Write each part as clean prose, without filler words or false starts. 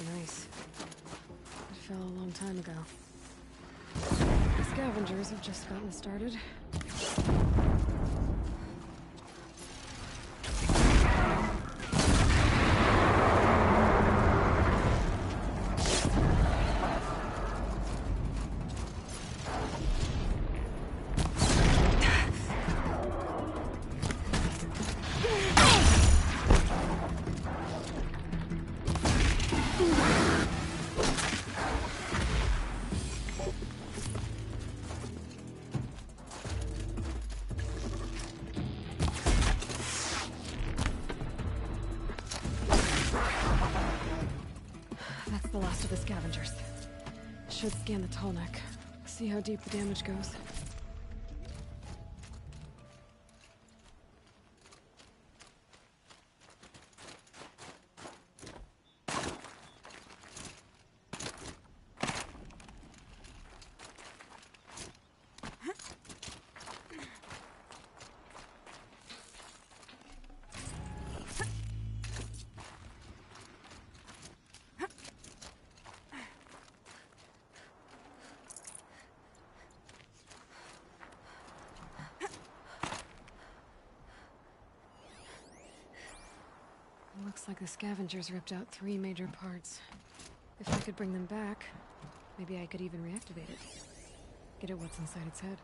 frozen ice. It fell a long time ago. The scavengers have just gotten started. That's the last of the scavengers. Should scan the tall neck. See how deep the damage goes. Looks like the scavengers ripped out 3 major parts. If I could bring them back, maybe I could even reactivate it. Get at what's inside its head.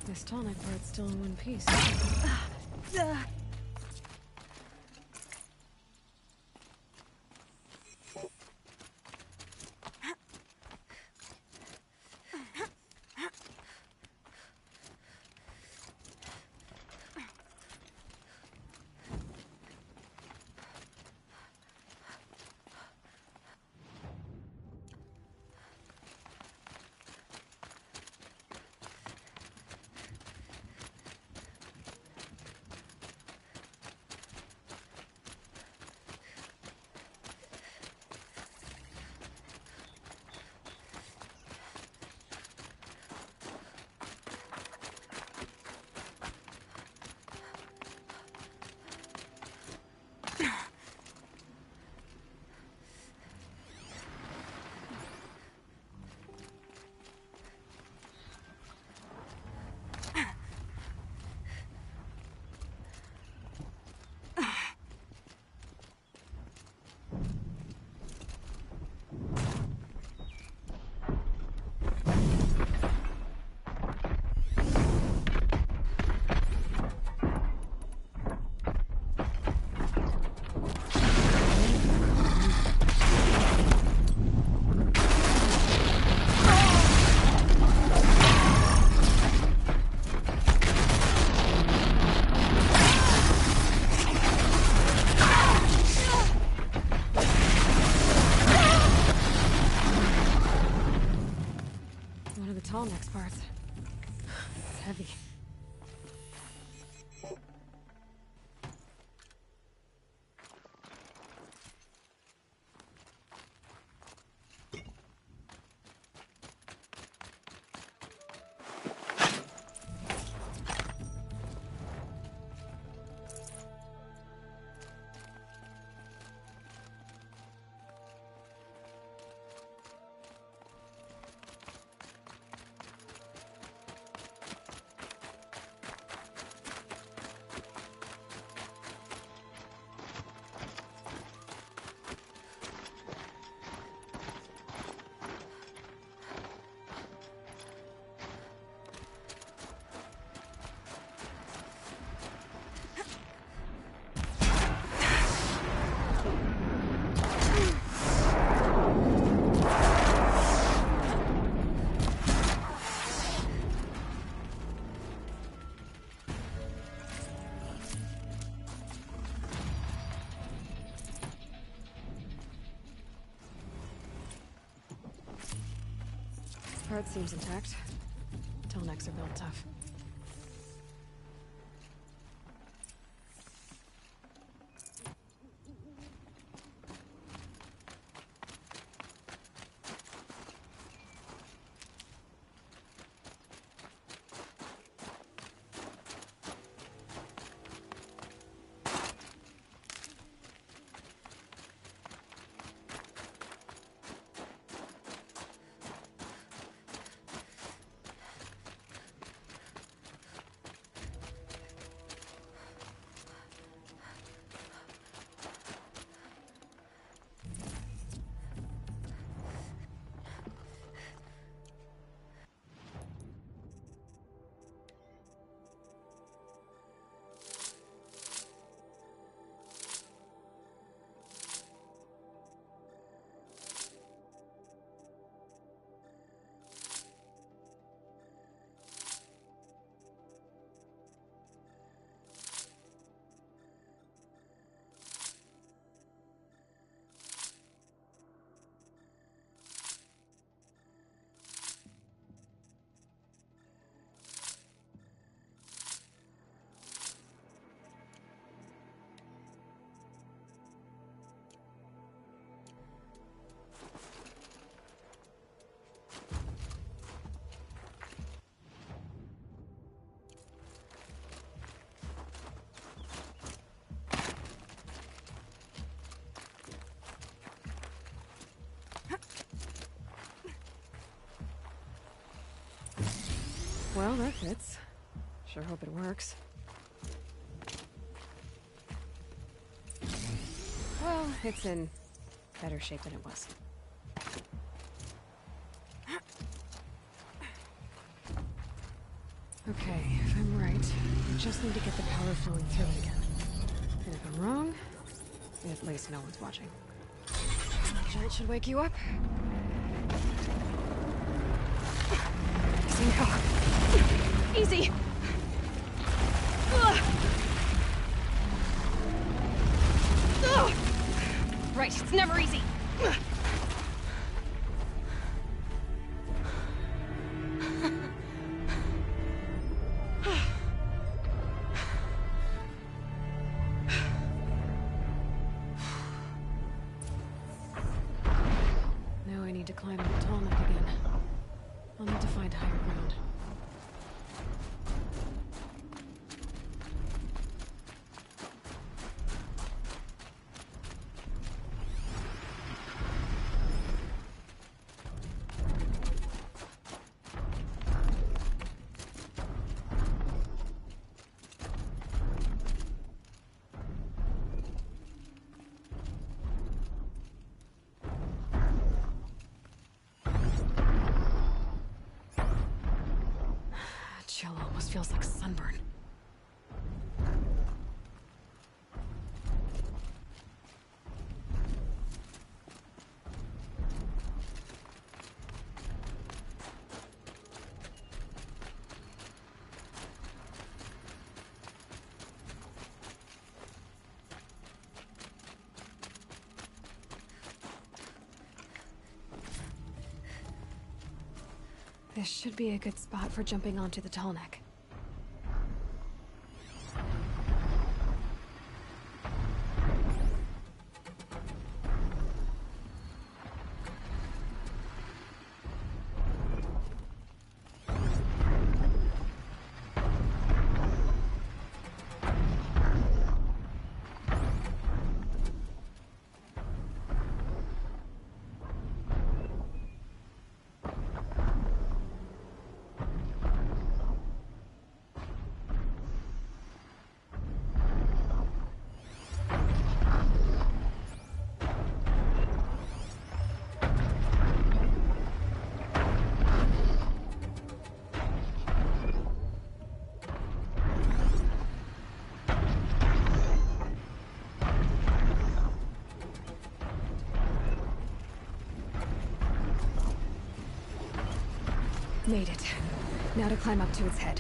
This tonic part's still in one piece. Tall next parts. It's heavy. part seems intact. Tallnecks are built tough. Well, that fits. Sure hope it works. Well, it's in better shape than it was. Okay, if I'm right, I just need to get the power flowing through it again. And if I'm wrong, at least no one's watching. Jolt should wake you up. Easy now. Easy! Ugh. Ugh. Right, it's never easy. Now I need to climb the Tallneck again. I'll need to find higher ground. Chill almost feels like sunburn. This should be a good spot for jumping onto the Tallneck. Made it. Now to climb up to its head.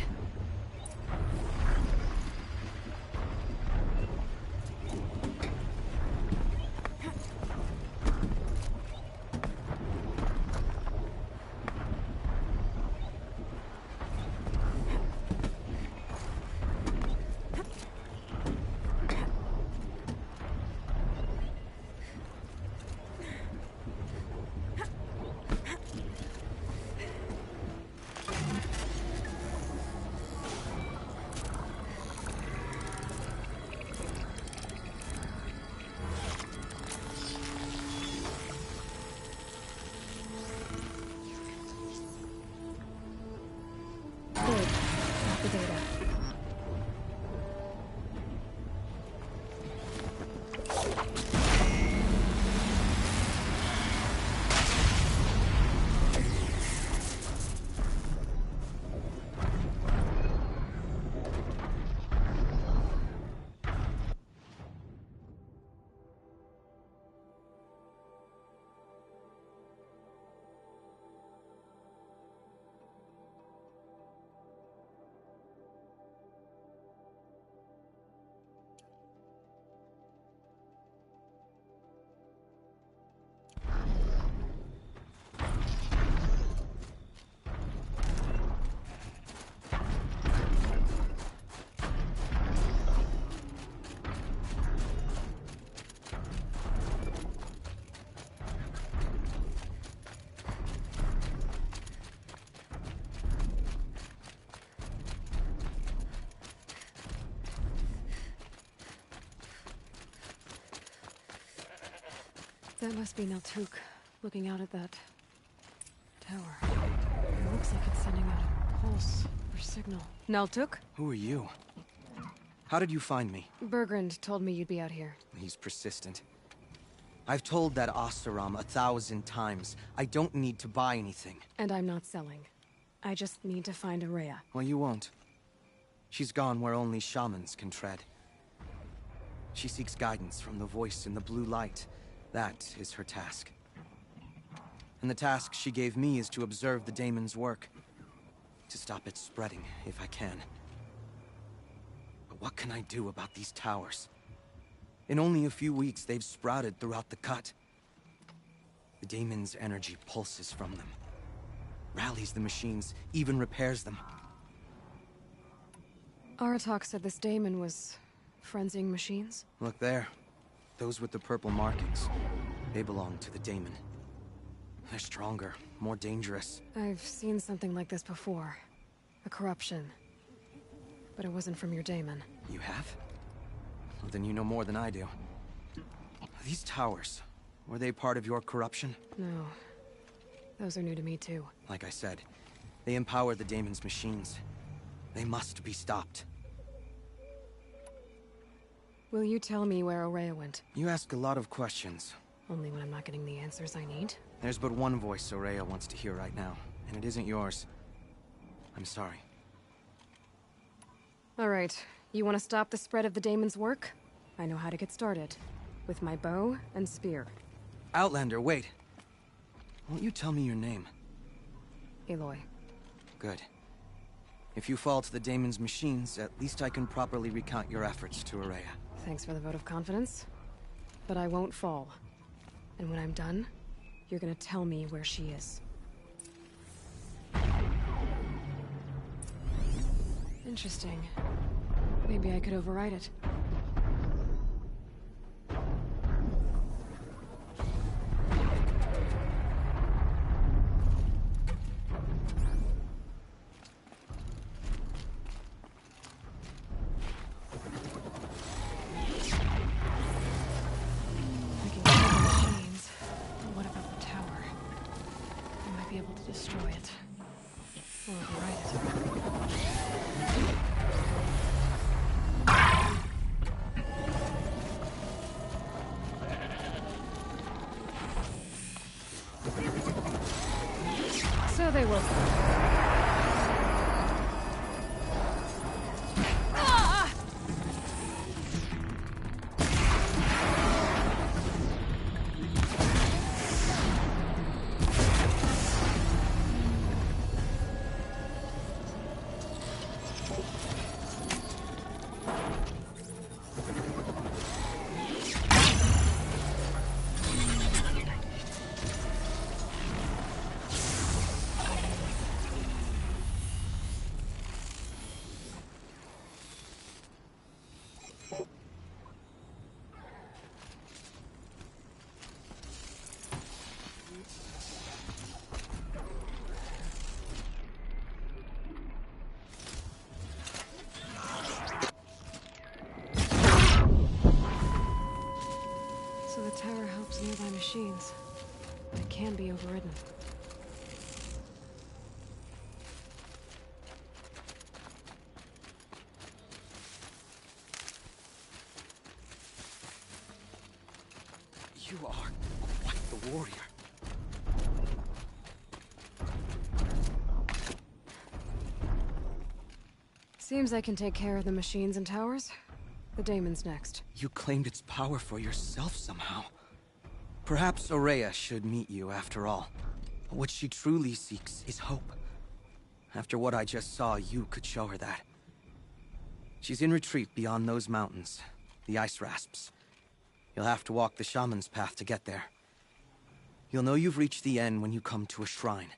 That must be Naltuk, looking out at that tower. It looks like it's sending out a pulse or signal. Naltuk? Who are you? How did you find me? Bergrand told me you'd be out here. He's persistent. I've told that Oseram 1,000 times. I don't need to buy anything. And I'm not selling. I just need to find Ourea. Well, you won't. She's gone where only shamans can tread. She seeks guidance from the voice in the blue light. That is her task. And the task she gave me is to observe the daemon's work. To stop it spreading, if I can. But what can I do about these towers? In only a few weeks, they've sprouted throughout the cut. The daemon's energy pulses from them. Rallies the machines, even repairs them. Aratak said this daemon was frenzying machines? Look there. Those with the purple markings. They belong to the daemon. They're stronger, more dangerous. I've seen something like this before. A corruption. But it wasn't from your daemon. You have? Well, then you know more than I do. These towers, were they part of your corruption? No. Those are new to me too. Like I said, they empower the daemon's machines. They must be stopped. Will you tell me where Ourea went? You ask a lot of questions. Only when I'm not getting the answers I need? There's but one voice Ourea wants to hear right now, and it isn't yours. I'm sorry. Alright, you want to stop the spread of the daemon's work? I know how to get started. With my bow and spear. Outlander, wait. Won't you tell me your name? Aloy. Good. If you fall to the daemon's machines, at least I can properly recount your efforts to Ourea. Thanks for the vote of confidence. But I won't fall. And when I'm done, you're gonna tell me where she is. Interesting. Maybe I could override it. I can kill the machines, but what about the tower? I might be able to destroy it. Or override it. So they will. So the tower helps nearby machines. It can be overridden. You are quite the warrior. Seems I can take care of the machines and towers. The daemon's next. You claimed its power for yourself somehow. Perhaps Ourea should meet you after all. What she truly seeks is hope. After what I just saw, you could show her that. She's in retreat beyond those mountains, the ice rasps. You'll have to walk the shaman's path to get there. You'll know you've reached the end when you come to a shrine.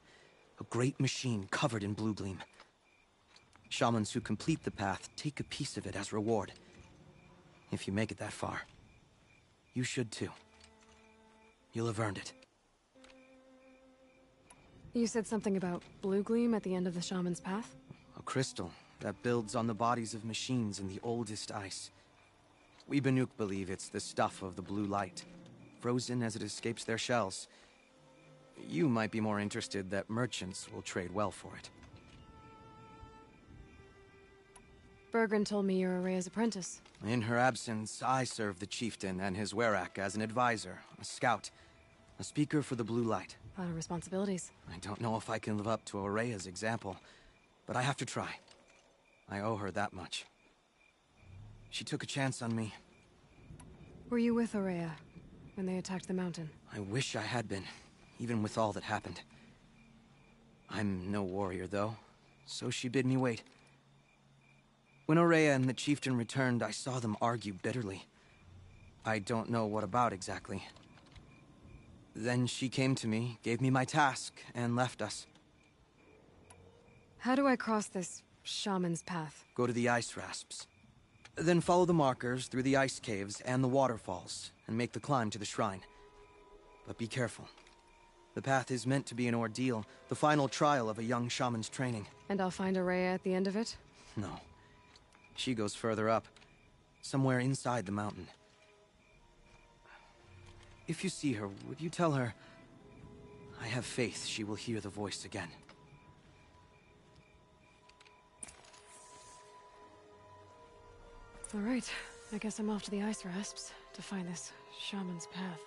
A great machine covered in blue gleam. Shamans who complete the path take a piece of it as reward. If you make it that far, you should too. You'll have earned it. You said something about blue gleam at the end of the shaman's path? A crystal that builds on the bodies of machines in the oldest ice. We Banuk believe it's the stuff of the blue light. frozen as it escapes their shells. You might be more interested that merchants will trade well for it. Bergren told me you're Araya's apprentice. In her absence, I serve the chieftain and his werak as an advisor, a scout, a speaker for the Blue Light. A lot of responsibilities. I don't know if I can live up to Araya's example, but I have to try. I owe her that much. She took a chance on me. Were you with Araya when they attacked the mountain? I wish I had been, even with all that happened. I'm no warrior, though, so she bid me wait. When Araya and the chieftain returned, I saw them argue bitterly. I don't know what about exactly. Then she came to me, gave me my task, and left us. How do I cross this shaman's path? Go to the ice rasps. Then follow the markers through the ice caves and the waterfalls, and make the climb to the shrine. But be careful. The path is meant to be an ordeal, the final trial of a young shaman's training. And I'll find Araya at the end of it? No. She goes further up, somewhere inside the mountain. If you see her, would you tell her, I have faith she will hear the voice again. All right, I guess I'm off to the ice rasps to find this shaman's path.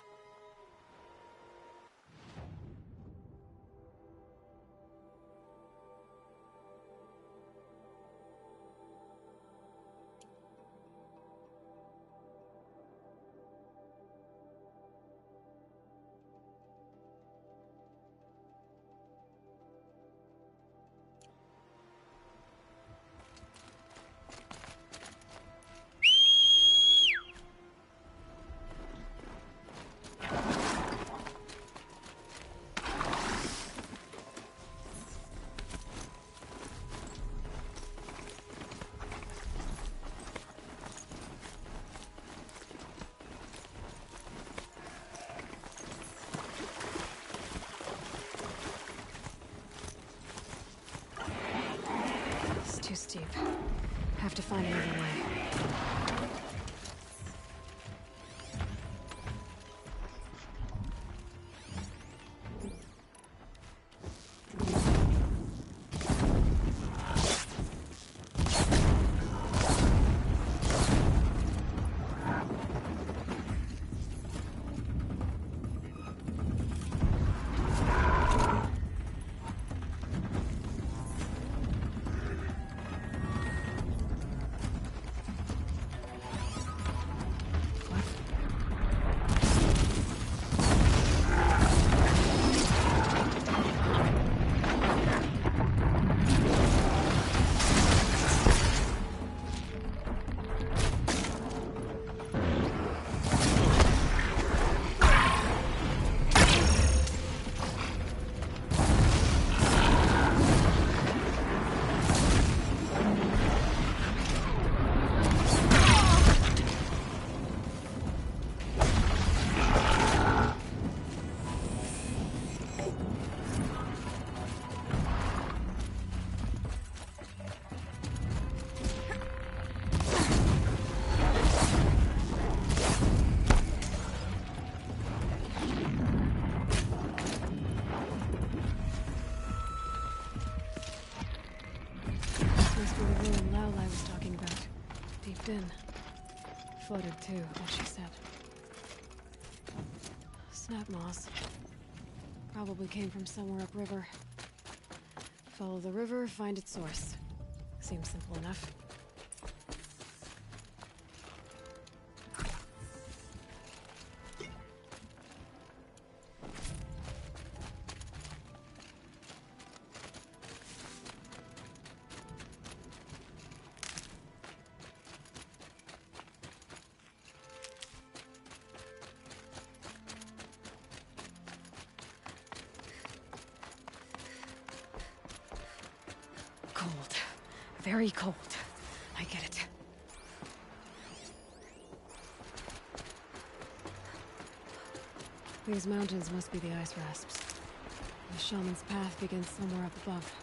Too steep. Have to find another way. In. Floated too, as she said. Snap moss. Probably came from somewhere upriver. Follow the river, find its source. Seems simple enough. Cold. Very cold. I get it. These mountains must be the ice rasps. The shaman's path begins somewhere up above.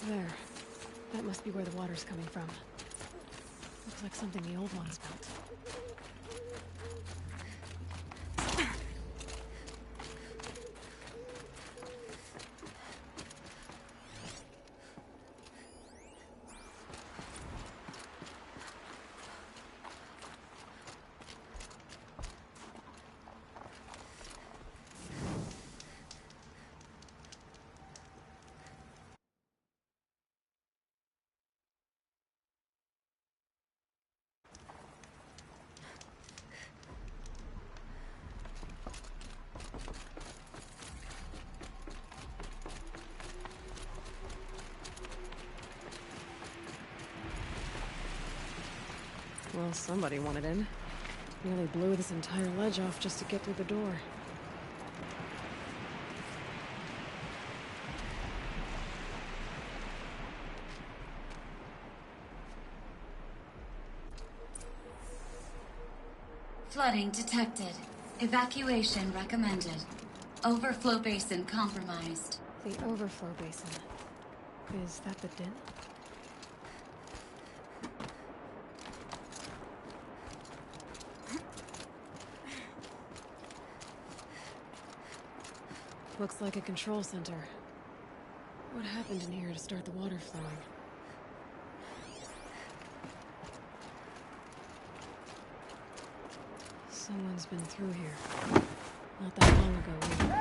There. That must be where the water's coming from. Looks like something the old ones built. Well, somebody wanted in. Nearly blew this entire ledge off just to get through the door. Flooding detected. Evacuation recommended. Overflow basin compromised. The overflow basin. Is that the den? Looks like a control center. What happened in here to start the water flowing? Someone's been through here. Not that long ago either.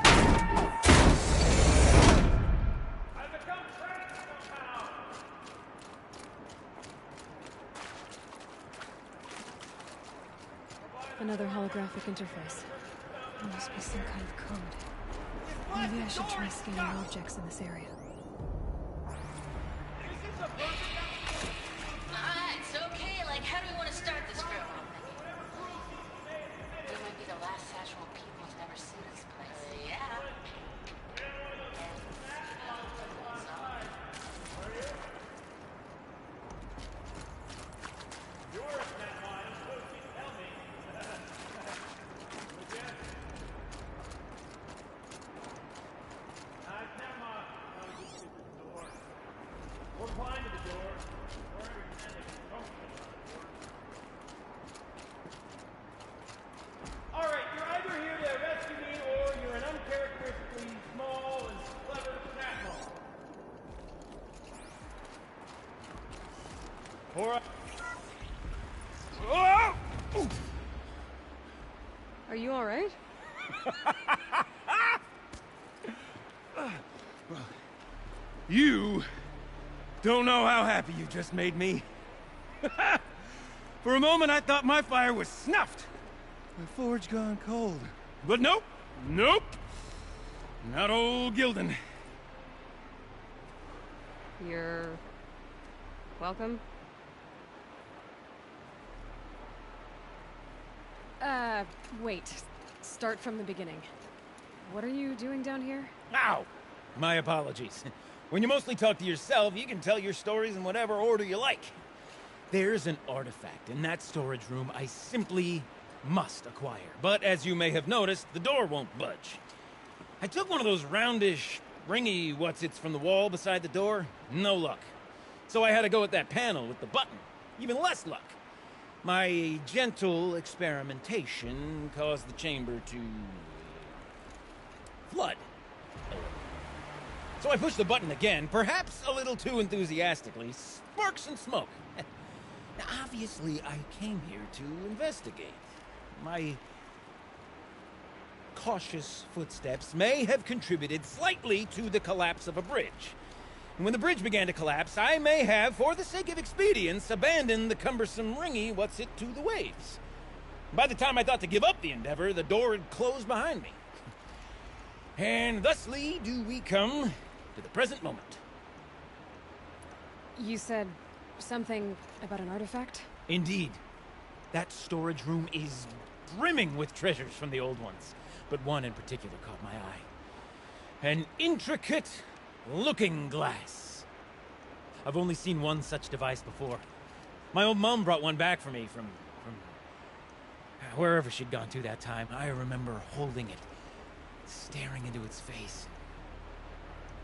I've become trapped somehow! Another holographic interface. There must be some kind of code. Maybe I should try scanning objects in this area. It's okay. Like, how do we want to start this group? We might be the last Satchel people to ever see this place. Yeah. Alright, you're either here to rescue me or you're an uncharacteristically small and clever tadpole. Alright. Oh! Are you alright? You don't know how happy you just made me. For a moment, I thought my fire was snuffed. My forge gone cold. But nope. Nope. Not old Gildan. You're... welcome? Wait. Start from the beginning. What are you doing down here? Ow! My apologies. When you mostly talk to yourself, you can tell your stories in whatever order you like. There's an artifact in that storage room I simply must acquire. But as you may have noticed, the door won't budge. I took one of those roundish, ringy what's-its from the wall beside the door. No luck. So I had to go with that panel with the button. Even less luck. My gentle experimentation caused the chamber to... flood. So I pushed the button again, perhaps a little too enthusiastically. Sparks and smoke. Now, obviously, I came here to investigate. My cautious footsteps may have contributed slightly to the collapse of a bridge. And when the bridge began to collapse, I may have, for the sake of expedience, abandoned the cumbersome ringy what's-it to the waves. By the time I thought to give up the endeavor, the door had closed behind me. And thusly do we come to the present moment. You said something about an artifact? Indeed. That storage room is brimming with treasures from the old ones, but one in particular caught my eye. An intricate looking glass. I've only seen one such device before. My old mom brought one back for me from wherever she'd gone to that time. I remember holding it, staring into its face,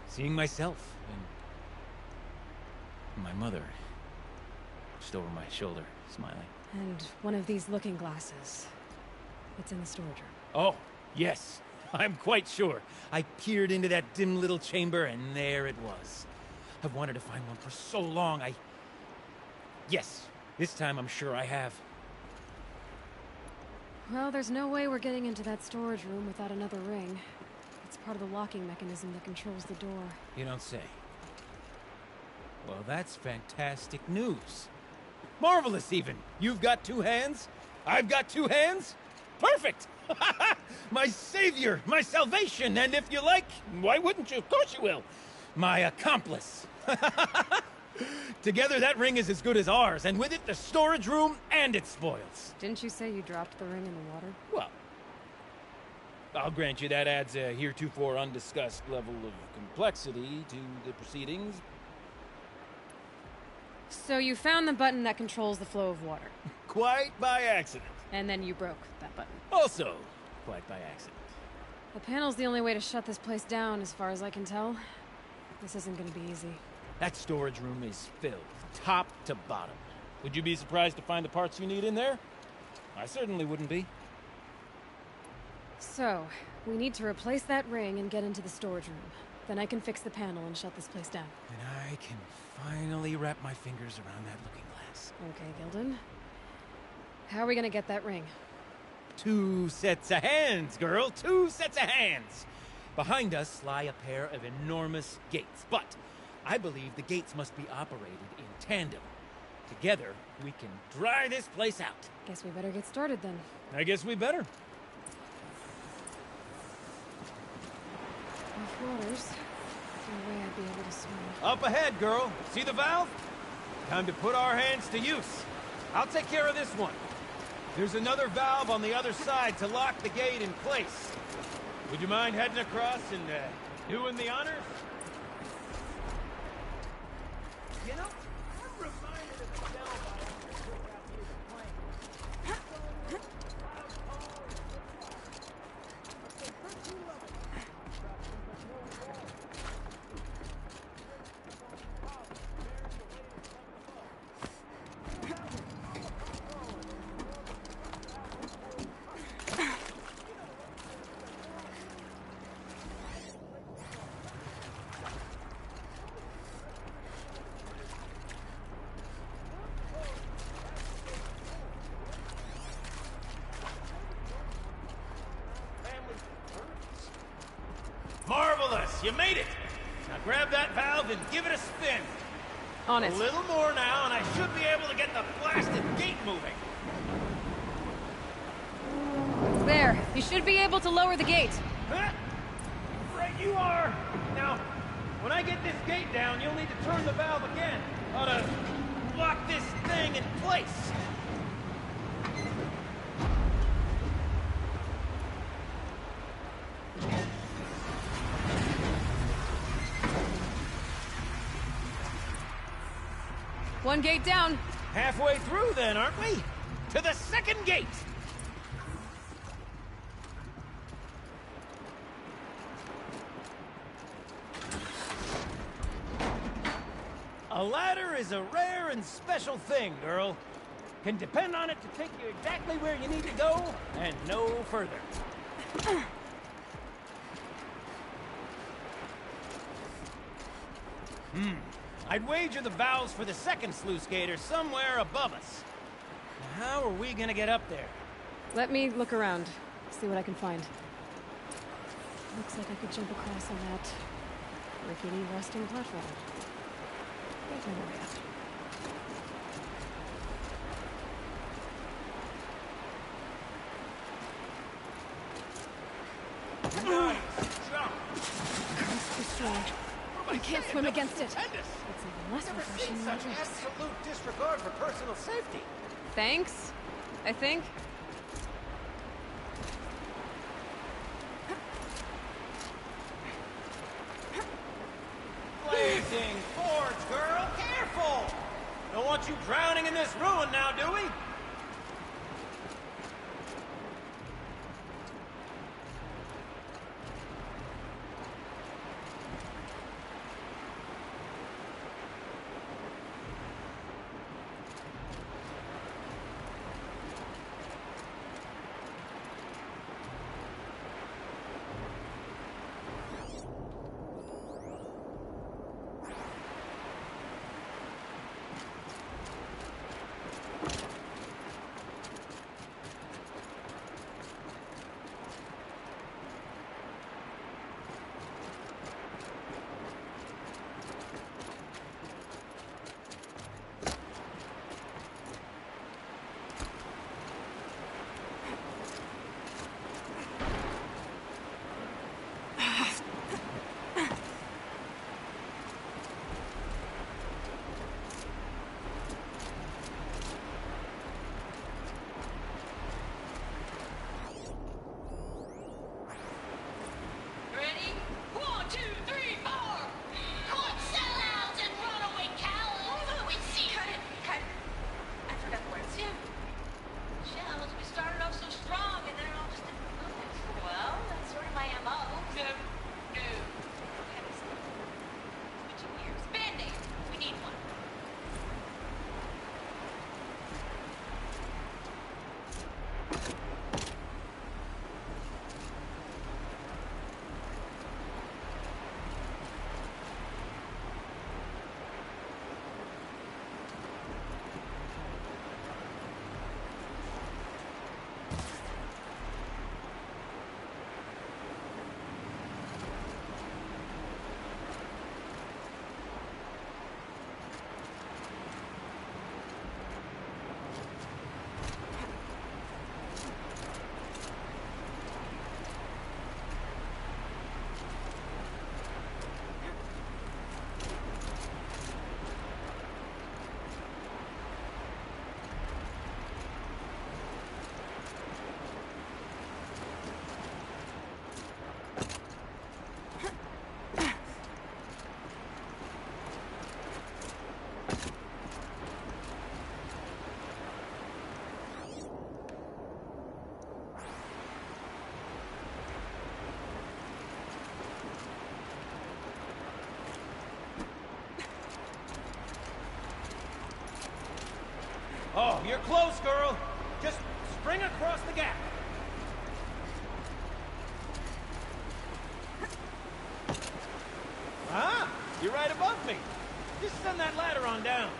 seeing myself and my mother just over my shoulder, smiling. And one of these looking glasses. It's in the storage room. Oh, yes. I'm quite sure. I peered into that dim little chamber, and there it was. I've wanted to find one for so long. Yes, this time I'm sure I have. Well, there's no way we're getting into that storage room without another ring. It's part of the locking mechanism that controls the door. You don't say. Well, that's fantastic news. Marvelous, even. You've got two hands. I've got two hands. Perfect! My savior, my salvation, and if you like, why wouldn't you? Of course you will. My accomplice. Together, that ring is as good as ours, and with it, the storage room and its spoils. Didn't you say you dropped the ring in the water? Well, I'll grant you that adds a heretofore undiscussed level of complexity to the proceedings. So you found the button that controls the flow of water. Quite by accident. And then you broke that button. Also, quite by accident. The panel's the only way to shut this place down, as far as I can tell. This isn't gonna be easy. That storage room is filled, top to bottom. Would you be surprised to find the parts you need in there? I certainly wouldn't be. So, we need to replace that ring and get into the storage room. Then I can fix the panel and shut this place down. And I can finally wrap my fingers around that looking glass. Okay, Gilden. How are we gonna get that ring? 2 sets of hands, girl. 2 sets of hands. Behind us lie a pair of enormous gates, but I believe the gates must be operated in tandem. Together, we can dry this place out. Guess we better get started then. I guess we better. Off waters. No way I'd be able to swim. Up ahead, girl. See the valve? Time to put our hands to use. I'll take care of this one. There's another valve on the other side to lock the gate in place. Would you mind heading across and doing the honors? You know, I'm reminded of the valve I took out here to plane. Marvelous! You made it! Now grab that valve and give it a spin. On it. A little more now, and I should be able to get the blasted gate moving. There. You should be able to lower the gate. Huh? Right you are! Now, when I get this gate down, you'll need to turn the valve again. Ought to lock this thing in place. One gate down. Halfway through then, aren't we? To the second gate! A ladder is a rare and special thing, girl. Can depend on it to take you exactly where you need to go, and no further. I'd wager the valves for the second sluice gate are somewhere above us. Now, how are we gonna get up there? Let me look around. See what I can find. Looks like I could jump across on that rickety rusting platform. There's no way out. Nice jump! It's too strong. I can't swim against it. Stupendous. It's even less Never refreshing seen than such drinks. absolute disregard for personal safety. Thanks. I think. Blazing forge, girl! Careful! Don't want you drowning in this ruin now, do we? Ready? 1, 2, 3, 4! Quit sellouts and runaway cowards! We see. Cut it. I forgot the words. Yeah. Shells, we started off so strong and then it all just didn't focus. Well, that's sort of my MO. No. Okay, switching gears. Band-Aid. We need one. Oh, you're close, girl. Just spring across the gap. Ah, you're right above me. Just send that ladder on down.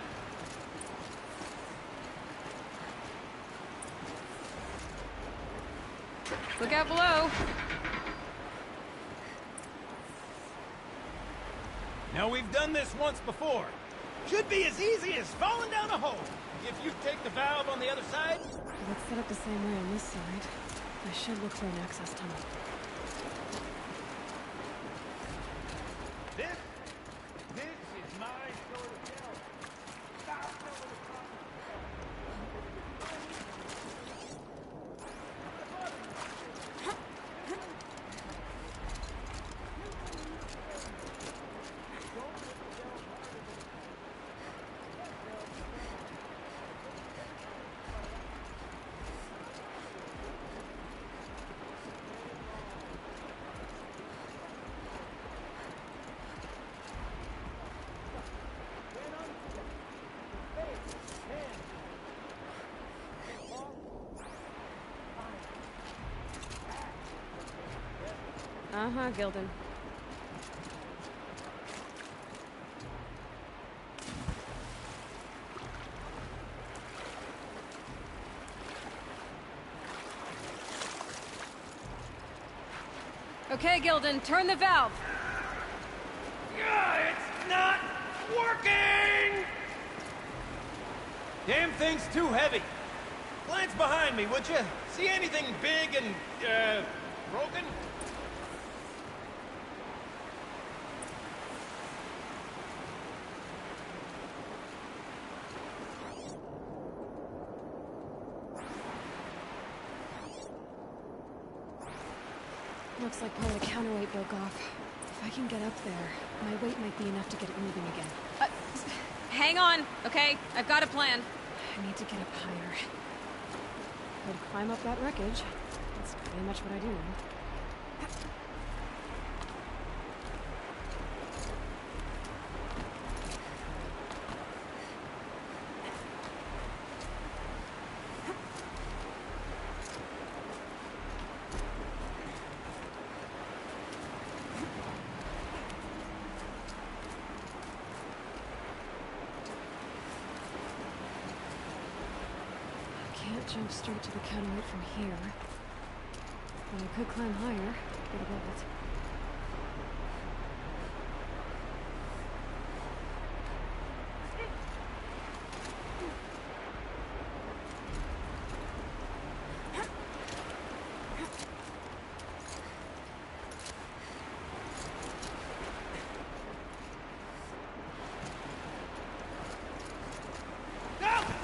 Look out below. Now, we've done this once before. Should be as easy as falling down a hole. If you take the valve on the other side. Let's set up the same way on this side. I should look for an access tunnel. This is my sort of hell. Stop over the top. Uh-huh, Gilden. Okay, Gilden, turn the valve. It's not working! Damn thing's too heavy. Glance behind me, would you? See anything big and, broken? Looks like part of the counterweight broke off. If I can get up there, my weight might be enough to get it moving again. Hang on, okay? I've got a plan. I need to get up higher. I'd climb up that wreckage. That's pretty much what I do now. Can't jump straight to the counterweight from here. But I could climb higher, get above it.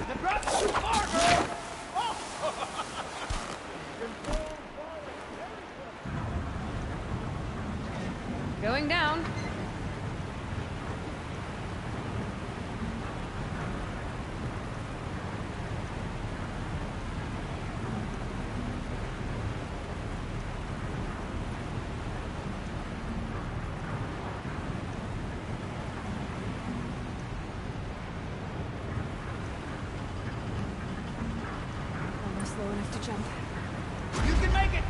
The drop's too far, girl! Going down. Almost low enough to jump. You can make it!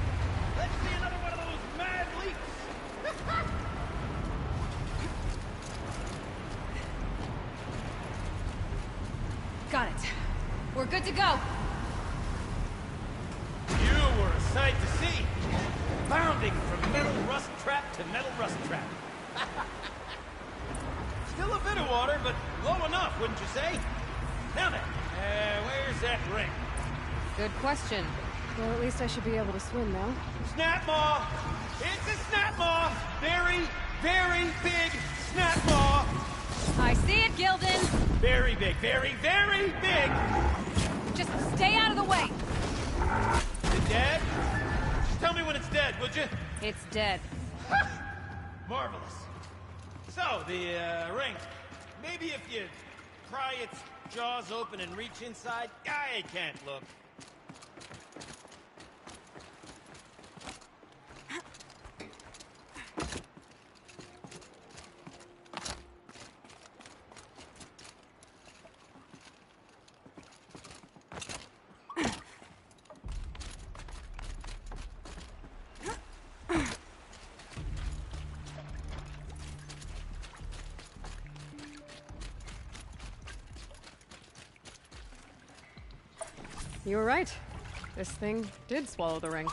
Let's see another one of those mad leaps! Got it. We're good to go. You were a sight to see. Bounding from metal rust trap to metal rust trap. Still a bit of water, but low enough, wouldn't you say? Now then, where's that ring? Good question. Well, at least I should be able to swim now. Snap maw! It's a snap maw! Very, very big snap maw! I see it, Gildan. Very big, very, very big! Just stay out of the way. Is it dead? Just tell me when it's dead, would you? It's dead. Marvelous. So, the ring. Maybe if you pry its jaws open and reach inside, I can't look. You were right. This thing did swallow the ring.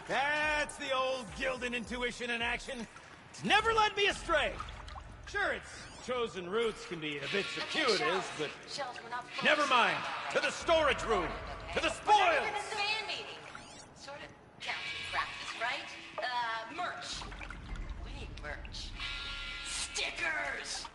That's the old Gildan intuition in action. It's never led me astray. Sure, its chosen routes can be a bit circuitous, but Shells were not full. never mind. To the storage room. To the spoils. Even a fan meeting. Sort of counts as practice, right? Merch. We need merch. Stickers!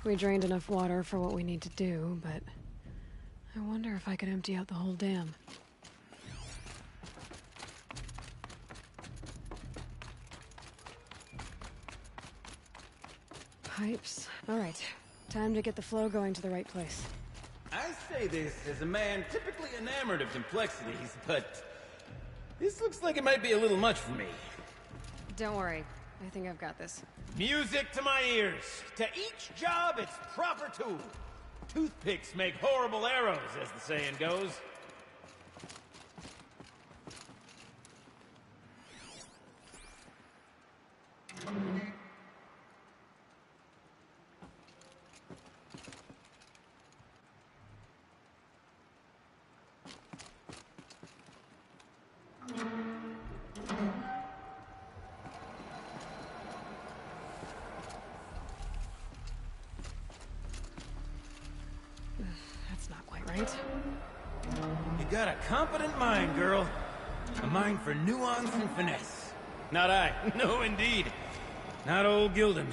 We drained enough water for what we need to do, but I wonder if I could empty out the whole dam. Pipes. All right. Time to get the flow going to the right place. I say this as a man typically enamored of complexities, but this looks like it might be a little much for me. Don't worry. I think I've got this. Music to my ears. To each job, its proper tool. Toothpicks make horrible arrows, as the saying goes. got a competent mind, girl. A mind for nuance and finesse. Not I. No, indeed. Not old Gildan.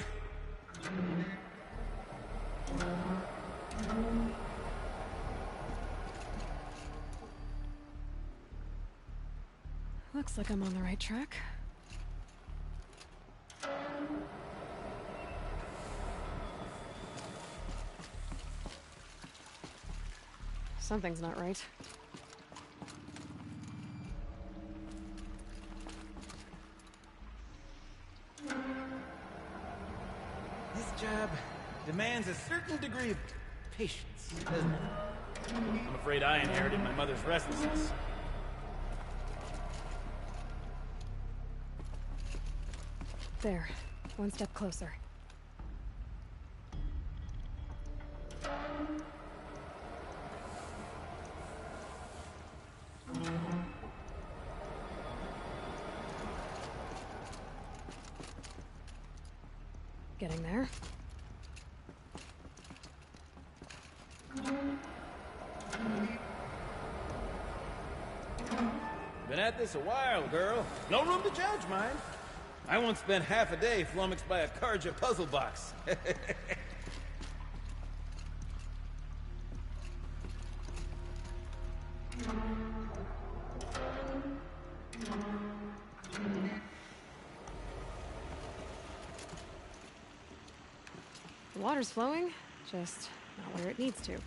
Looks like I'm on the right track. Something's not right. This job demands a certain degree of patience, doesn't it? I'm afraid I inherited my mother's restlessness. There. One step closer. Getting there. Been at this a while, girl. No room to judge, mind. I once spent half a day flummoxed by a Karja puzzle box. The water's flowing, just not where it needs to.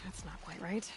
That's not quite right.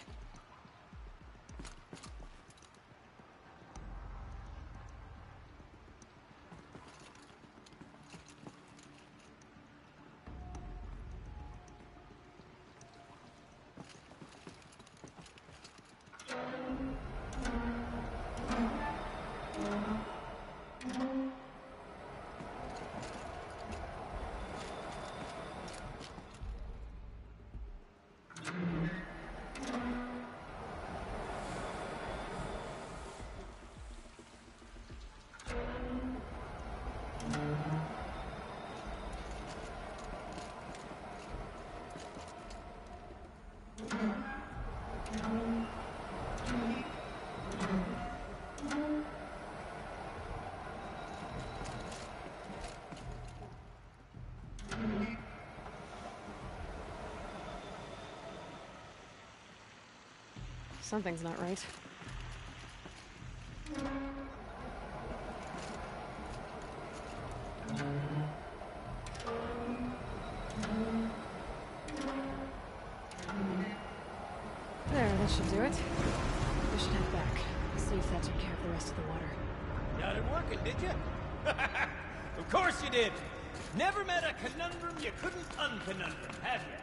Something's not right. There, that should do it. We should head back. See if that took care of the rest of the water. Got it working, did you? Of course you did. Never met a conundrum you couldn't unconundrum, have you?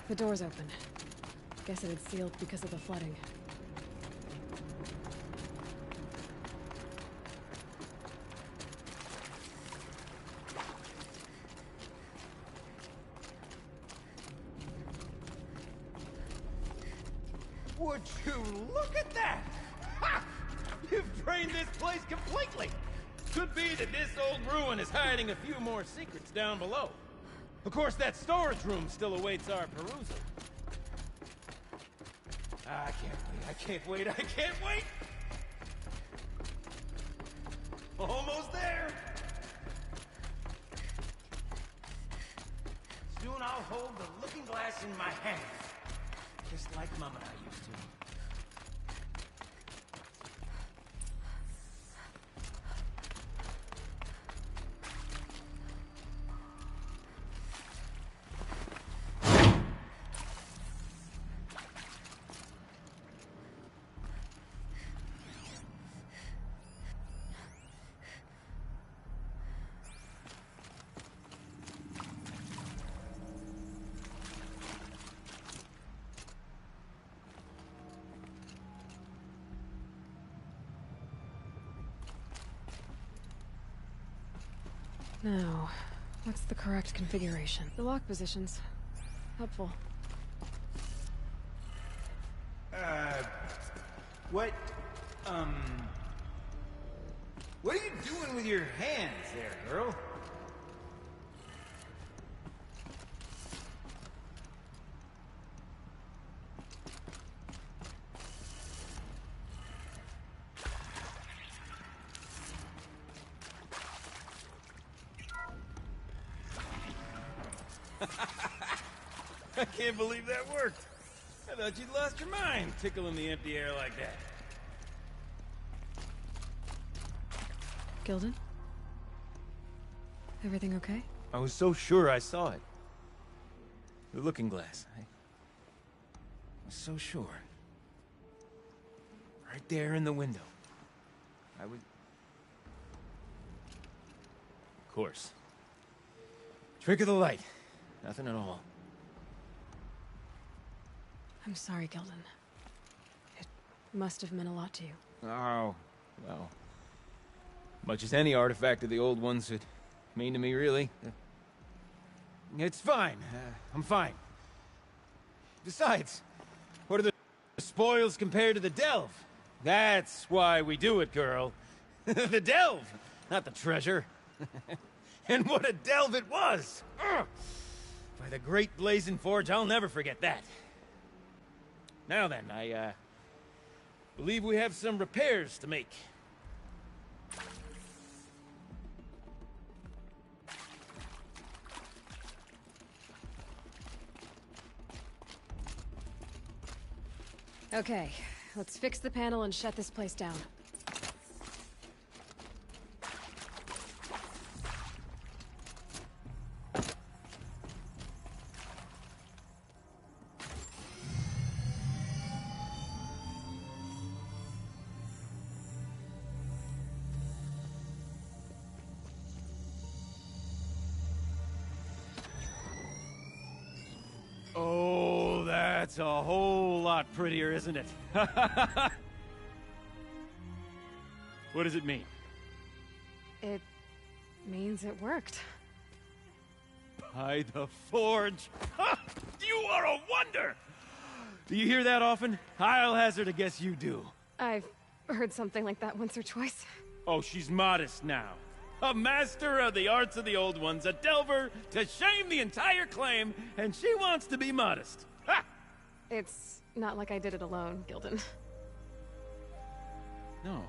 The door's open. Guess it had sealed because of the flooding. Would you look at that? Ha! You've drained this place completely. Could be that this old ruin is hiding a few more secrets down below. Of course, that storage room still awaits our perusal. I can't wait, I can't wait! Almost there! Soon I'll hold the looking glass in my hand. Just like Mom and I used to. Now, what's the correct configuration? The lock positions. Helpful. What, what are you doing with your hands there, girl? I can't believe that worked. I thought you'd lost your mind, tickling the empty air like that. Gilden? Everything okay? I was so sure I saw it. The looking glass. I was so sure. Right there in the window. I was... Of course. Trick of the light. Nothing at all. I'm sorry, Gilden. It must have meant a lot to you. Oh, well. Much as any artifact of the old ones would mean to me, really. It's fine. I'm fine. Besides, what are the spoils compared to the delve? That's why we do it, girl. The delve, not the treasure. And what a delve it was! Ugh. By the great Blazing Forge, I'll never forget that. Now then, I believe we have some repairs to make. Okay, let's fix the panel and shut this place down. Oh, that's a whole lot prettier, isn't it? What does it mean? It means it worked. By the Forge! Ha! You are a wonder! Do you hear that often? I'll hazard a guess you do. I've heard something like that once or twice. Oh, she's modest now. A master of the arts of the old ones, a delver to shame the entire claim, and she wants to be modest. Ha! It's not like I did it alone, Gilden. No.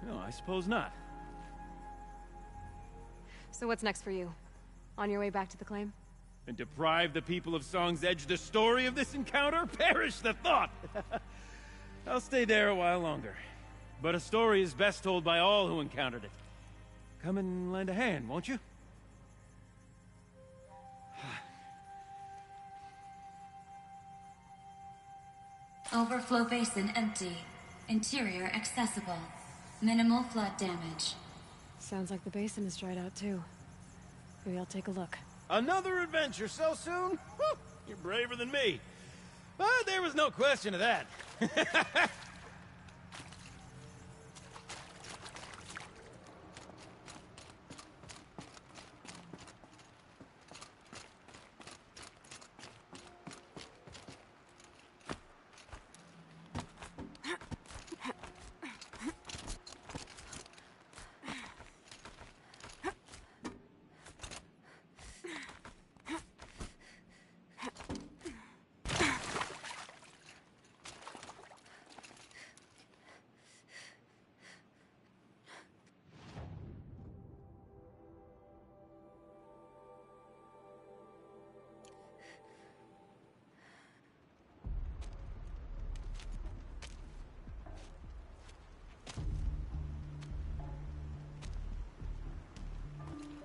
No, I suppose not. So what's next for you? On your way back to the claim? And deprive the people of Song's Edge the story of this encounter? Perish the thought! I'll stay there a while longer. But a story is best told by all who encountered it. Come and lend a hand, won't you? Overflow basin empty. Interior accessible. Minimal flood damage. Sounds like the basin is dried out too. Maybe I'll take a look. Another adventure so soon? Whew, you're braver than me. But there was no question of that.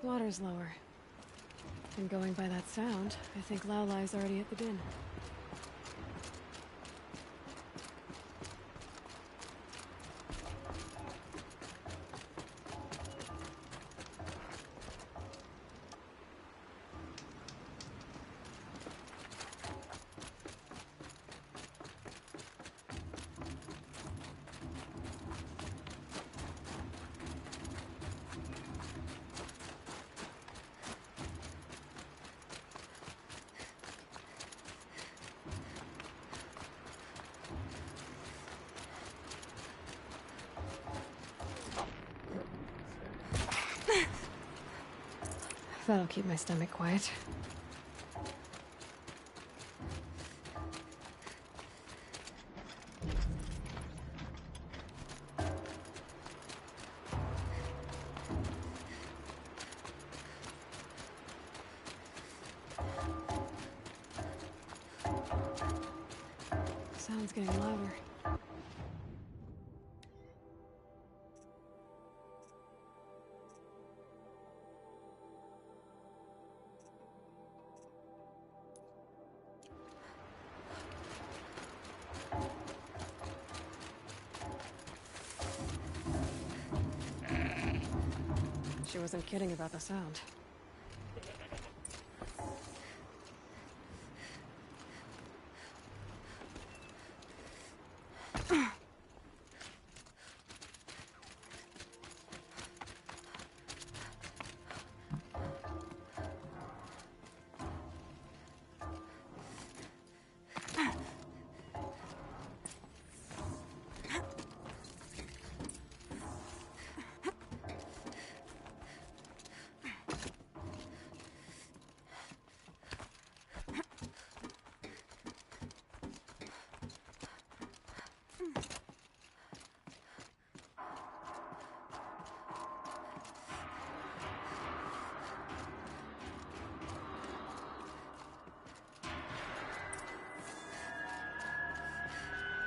Water's lower. And going by that sound, I think Laolai's already at the bin. That'll keep my stomach quiet. Sound's getting louder. She wasn't kidding about the sound.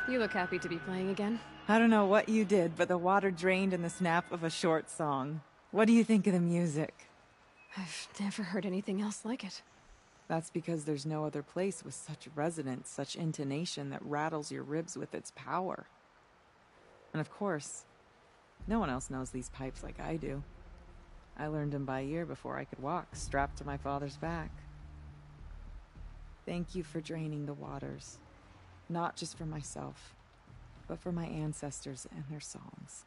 You look happy to be playing again. I don't know what you did, but the water drained in the snap of a short song. What do you think of the music? I've never heard anything else like it. That's because there's no other place with such resonance, such intonation that rattles your ribs with its power. And of course, no one else knows these pipes like I do. I learned them by ear before I could walk, strapped to my father's back. Thank you for draining the waters. Not just for myself, but for my ancestors and their songs.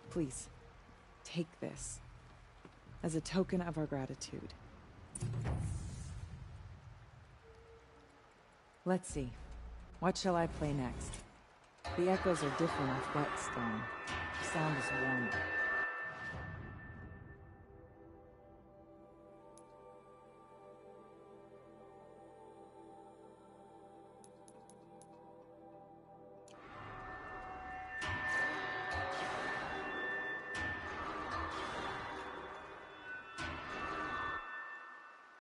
Please, take this as a token of our gratitude. Let's see. What shall I play next? The echoes are different with whetstone. The sound is warmer.